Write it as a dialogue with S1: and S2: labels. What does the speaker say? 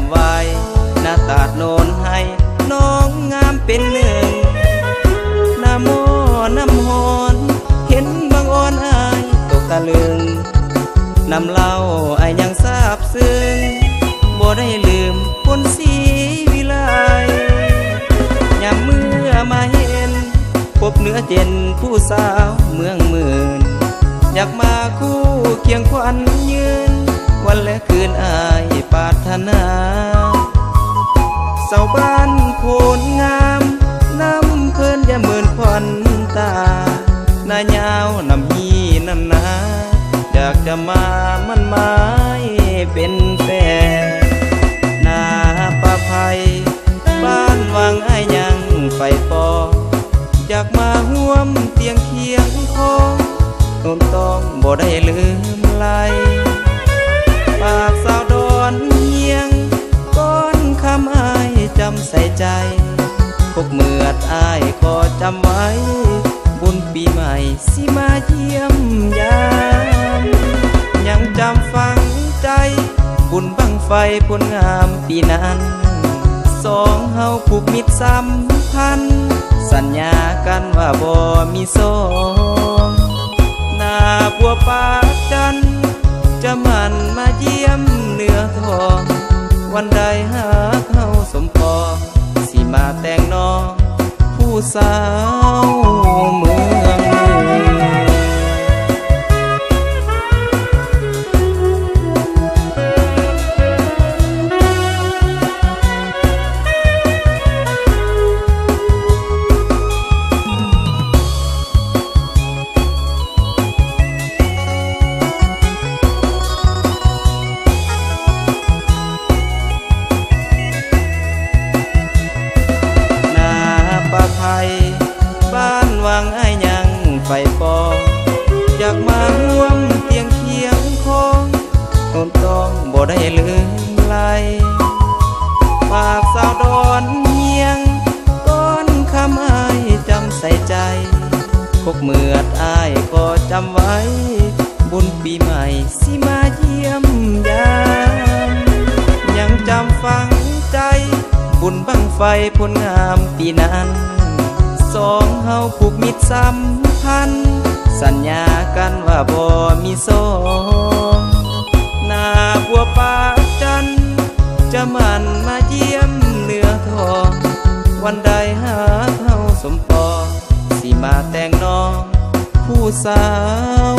S1: ำไว้หน้าตาดโนนให้น้องงามเป็นหนึ่งหน้าโมน้ำหอนเห็นบางอ่อนอายตกตะลึงน้ำเล่าอายยังทราบซึ้งบ่ได้ลืมคนสีวิไลยามเมื่อมาเห็นพบเนื้อเจนผู้สาวเมืองหมื่นอยากมาคู่เคียงควันยืนวันและคืนอายปรารถนาเสาบ้านโพนงามน้ำเพลินอย่าเมินควันตาหน้ายาวน้ำฮีน้ำนาอยากจะมามันไม้เป็นแฟนนาป่าไผ่บ้านวังไอ้ยังไฟปออยากมาห่วมเตียงเคียงคองต้นต้องบ่ได้ลืมไหลปากสาวดอนเฮียงก้อนคำอายจำใส่ใจพกเมือดอายก็จำไว้บุญปีใหม่สิมาเยี่ยมยามยังจำฝังใจบุญบั้งไฟผลงามปีนั้นสองเฮาผูกมิตรสัมพันธ์สัญญากันว่าบ่มีสองหน้าบัวปากจันจะมันมาเยี่ยมเนื้อทองวันใดหากเฮาสมปองสิมาแต่งน้องผู้สาวเมืองบ้านวังไอ้ยังไฟปองอยากมาร่วมเตียงเคียงคองต้นต้องบ่ได้ลืมไหลปากสาวดอนเฮียงก้อนคำอายจำใส่ใจพกเมือดอายก็จำไว้บุญปีใหม่สิมาเยี่ยมยามยังจำฝังใจบุญบั้งไฟผลงามปีนั้นสองเฮาผูกมิตรสัมพันธ์สัญญากันว่าบ่มีสองหน้าบัวปากจันจะมันมาเยี่ยมเนื้อทองวันใดหากเฮาสมปองสิมาแต่งน้องผู้สาว